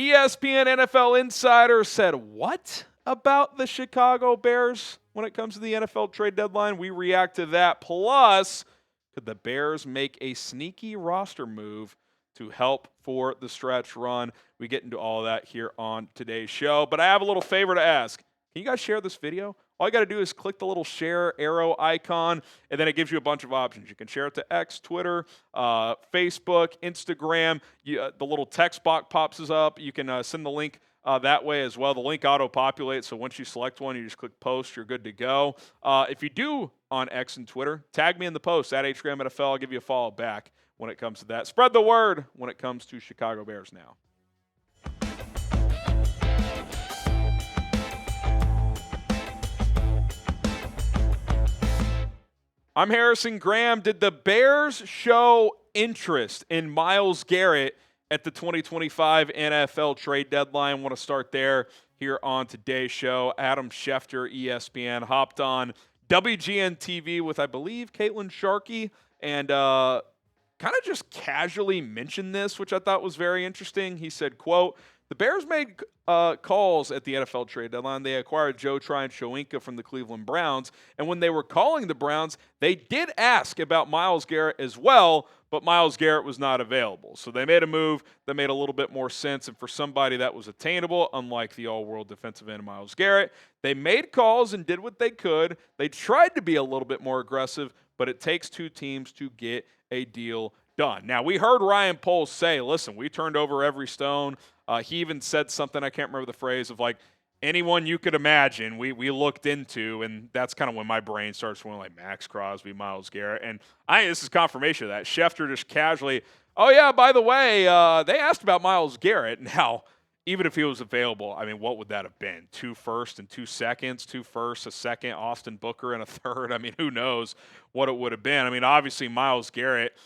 ESPN NFL Insider said what about the Chicago Bears when it comes to the NFL trade deadline? We react to that. Plus, could the Bears make a sneaky roster move to help for the stretch run? We get into all of that here on today's show. But I have a little favor to ask. Can you guys share this video? All you got to do is click the little share arrow icon, and then it gives you a bunch of options. You can share it to X, Twitter, Facebook, Instagram. The little text box pops up. You can send the link that way as well. The link auto-populates, so once you select one, you just click post. You're good to go. If you do on X and Twitter, tag me in the post at HGramNFL. I'll give you a follow back when it comes to that. Spread the word when it comes to Chicago Bears now. I'm Harrison Graham. Did the Bears show interest in Myles Garrett at the 2025 NFL trade deadline? I want to start there here on today's show. Adam Schefter, ESPN, hopped on WGN TV with, I believe, Khalen and kind of just casually mentioned this, which I thought was very interesting. He said, quote, "The Bears made calls at the NFL trade deadline. They acquired Joe Tryon-Shoyinka from the Cleveland Browns, and when they were calling the Browns, they did ask about Myles Garrett as well, but Myles Garrett was not available. So they made a move that made a little bit more sense, and for somebody that was attainable, unlike the all-world defensive end Myles Garrett, they made calls and did what they could. They tried to be a little bit more aggressive, but it takes two teams to get a deal done." Now, we heard Ryan Poles say, listen, we turned over every stone. He even said something, I can't remember the phrase, of like, anyone you could imagine, we looked into, and that's kind of when my brain starts going like Maxx Crosby, Myles Garrett. And this is confirmation of that. Schefter just casually, oh, yeah, by the way, they asked about Myles Garrett. Now, even if he was available, I mean, what would that have been? 2 firsts and 2 seconds, 2 firsts, a second, Austin Booker, and a third? I mean, who knows what it would have been? I mean, obviously, Myles Garrett,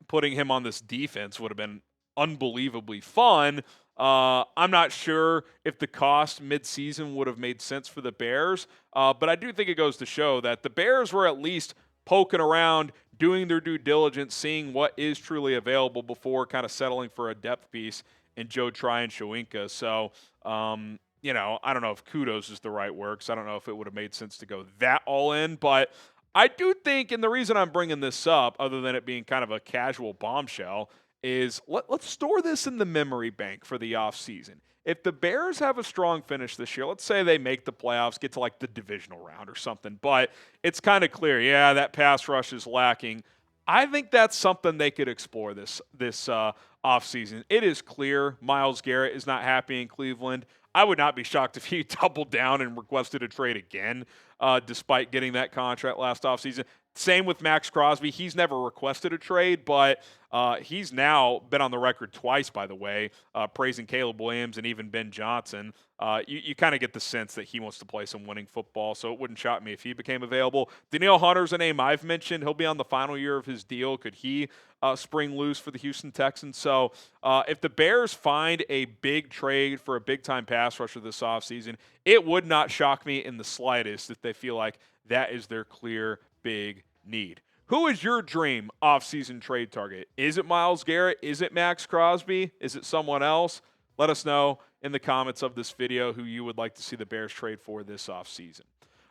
putting him on this defense would have been unbelievably fun. I'm not sure if the cost midseason would have made sense for the Bears, but I do think it goes to show that the Bears were at least poking around, doing their due diligence, seeing what is truly available before kind of settling for a depth piece in Joe Tryon-Shoyinka. So, I don't know if kudos is the right word, because I don't know if it would have made sense to go that all in, but I do think, and the reason I'm bringing this up, other than it being kind of a casual bombshell, is let's store this in the memory bank for the offseason. If the Bears have a strong finish this year, let's say they make the playoffs, get to like the divisional round or something, but it's kind of clear, yeah, that pass rush is lacking. I think that's something they could explore this offseason. It is clear Myles Garrett is not happy in Cleveland. I would not be shocked if he doubled down and requested a trade again, despite getting that contract last offseason. Same with Maxx Crosby. He's never requested a trade, but he's now been on the record twice, by the way, praising Caleb Williams and even Ben Johnson. You kind of get the sense that he wants to play some winning football, so it wouldn't shock me if he became available. Danielle Hunter's a name I've mentioned. He'll be on the final year of his deal. Could he spring loose for the Houston Texans? So if the Bears find a big trade for a big-time pass rusher this offseason, it would not shock me in the slightest if they feel like that is their clear big need. Who is your dream offseason trade target? Is it Myles Garrett? Is it Maxx Crosby? Is it someone else? Let us know in the comments of this video who you would like to see the Bears trade for this offseason.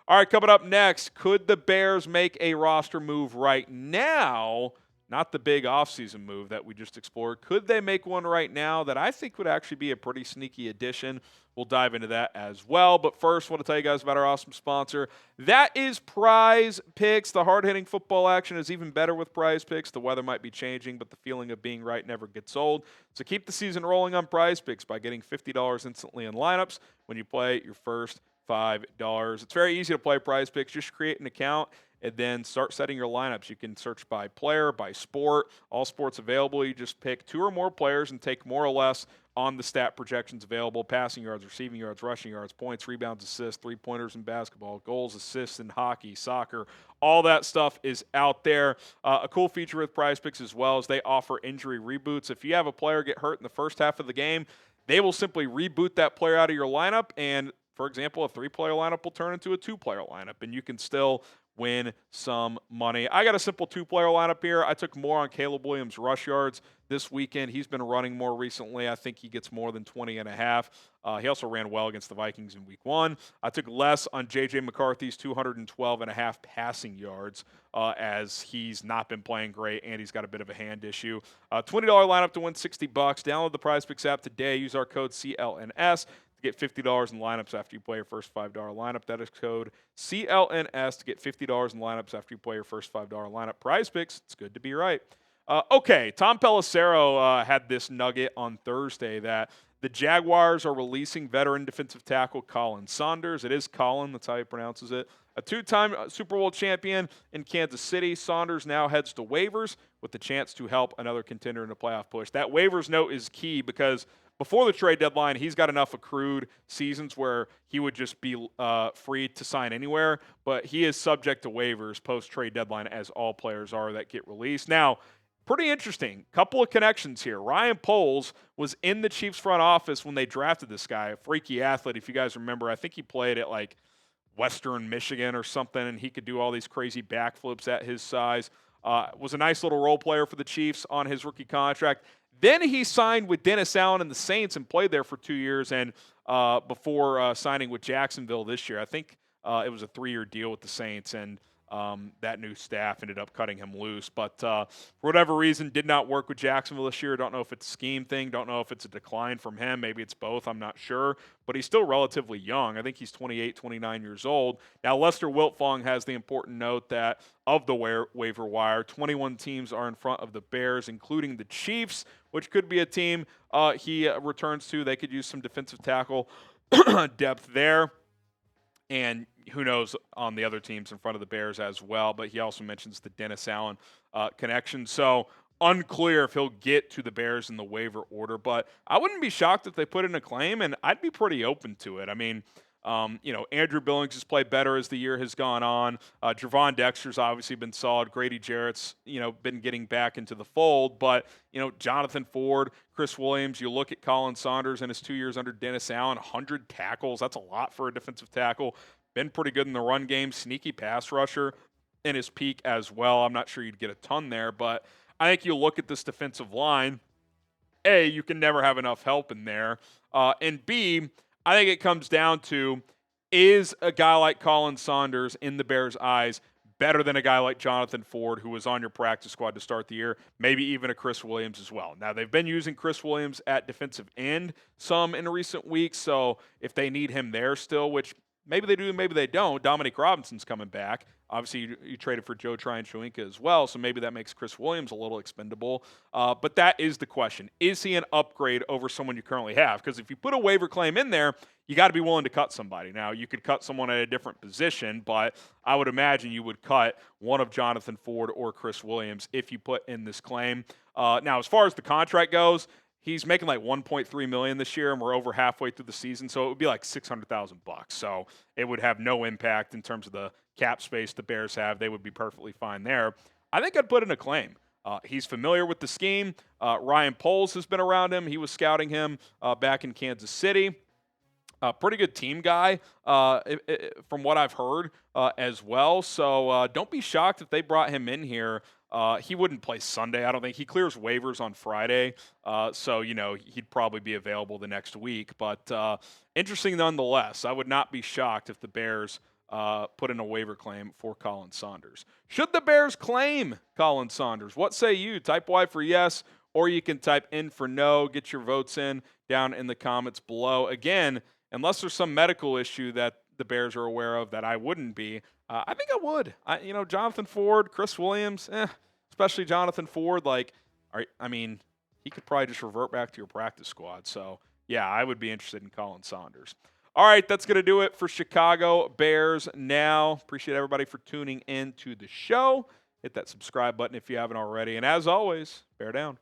All right, coming up next, could the Bears make a roster move right now? Not the big offseason move that we just explored. Could they make one right now that I think would actually be a pretty sneaky addition? We'll dive into that as well. But first, I want to tell you guys about our awesome sponsor. That is Prize Picks. The hard-hitting football action is even better with Prize Picks. The weather might be changing, but the feeling of being right never gets old. So keep the season rolling on Prize Picks by getting $50 instantly in lineups when you play your first $5. It's very easy to play Prize Picks. Just create an account and then start setting your lineups. You can search by player, by sport, all sports available. You just pick 2 or more players and take more or less on the stat projections available: passing yards, receiving yards, rushing yards, points, rebounds, assists, three-pointers in basketball, goals, assists in hockey, soccer. All that stuff is out there. A cool feature with Prize Picks as well is they offer injury reboots. If you have a player get hurt in the first half of the game, they will simply reboot that player out of your lineup, and for example, a 3-player lineup will turn into a 2-player lineup, and you can still win some money. I got a simple 2-player lineup here. I took more on Caleb Williams' rush yards this weekend. He's been running more recently. I think he gets more than 20.5. He also ran well against the Vikings in week 1. I took less on J.J. McCarthy's 212.5 passing yards as he's not been playing great and he's got a bit of a hand issue. $20 lineup to win $60. Download the PrizePicks app today. Use our code CLNS to get $50 in lineups after you play your first $5 lineup. That is code CLNS to get $50 in lineups after you play your first $5 lineup. PrizePicks, it's good to be right. Okay, Tom Pelissero had this nugget on Thursday that the Jaguars are releasing veteran defensive tackle Khalen Saunders. It is Khalen, that's how he pronounces it. A 2-time Super Bowl champion in Kansas City. Saunders now heads to waivers with the chance to help another contender in a playoff push. That waivers note is key because before the trade deadline, he's got enough accrued seasons where he would just be free to sign anywhere, but he is subject to waivers post-trade deadline as all players are that get released. Now, pretty interesting. Couple of connections here. Ryan Poles was in the Chiefs front office when they drafted this guy, a freaky athlete. If you guys remember, I think he played at like Western Michigan or something, and he could do all these crazy backflips at his size. Was a nice little role player for the Chiefs on his rookie contract. Then he signed with Dennis Allen and the Saints and played there for 2 years, and before signing with Jacksonville this year. I think it was a 3-year deal with the Saints, and that new staff ended up cutting him loose. But for whatever reason, did not work with Jacksonville this year. Don't know if it's a scheme thing. Don't know if it's a decline from him. Maybe it's both. I'm not sure. But he's still relatively young. I think he's 28, 29 years old. Now, Lester Wiltfong has the important note that of the waiver wire, 21 teams are in front of the Bears, including the Chiefs, which could be a team he returns to. They could use some defensive tackle depth there. And who knows on the other teams in front of the Bears as well. But he also mentions the Dennis Allen connection. So unclear if he'll get to the Bears in the waiver order. But I wouldn't be shocked if they put in a claim, and I'd be pretty open to it. I mean, Andrew Billings has played better as the year has gone on. Javon Dexter's obviously been solid. Grady Jarrett's, been getting back into the fold. But, Jonathan Ford, Chris Williams, you look at Khalen Saunders in his 2 years under Dennis Allen, 100 tackles. That's a lot for a defensive tackle. Been pretty good in the run game. Sneaky pass rusher in his peak as well. I'm not sure you'd get a ton there. But I think you look at this defensive line, A, you can never have enough help in there. And B, I think it comes down to, is a guy like Khalen Saunders in the Bears' eyes better than a guy like Jonathan Ford, who was on your practice squad to start the year, maybe even a Chris Williams as well. Now, they've been using Chris Williams at defensive end some in recent weeks, so if they need him there still, which maybe they do, maybe they don't, Dominique Robinson's coming back. Obviously, you traded for Joe Tryon-Shoyinka as well, so maybe that makes Chris Williams a little expendable. But that is the question. Is he an upgrade over someone you currently have? Because if you put a waiver claim in there, you got to be willing to cut somebody. Now, you could cut someone at a different position, but I would imagine you would cut one of Jonathan Ford or Chris Williams if you put in this claim. Now, as far as the contract goes, he's making like $1.3 million this year, and we're over halfway through the season, so it would be like $600,000. So it would have no impact in terms of the cap space the Bears have. They would be perfectly fine there. I think I'd put in a claim. He's familiar with the scheme. Ryan Poles has been around him. He was scouting him back in Kansas City. Pretty good team guy from what I've heard as well. So don't be shocked if they brought him in here. He wouldn't play Sunday, I don't think. He clears waivers on Friday, so, he'd probably be available the next week. But interesting nonetheless. I would not be shocked if the Bears put in a waiver claim for Khalen Saunders. Should the Bears claim Khalen Saunders? What say you? Type Y for yes, or you can type N for no. Get your votes in down in the comments below. Again, unless there's some medical issue that the Bears are aware of that I wouldn't be, I think I would. Jonathan Ford, Chris Williams, especially Jonathan Ford, he could probably just revert back to your practice squad. So, yeah, I would be interested in Khalen Saunders. All right, that's going to do it for Chicago Bears Now. Appreciate everybody for tuning in to the show. Hit that subscribe button if you haven't already. And as always, bear down.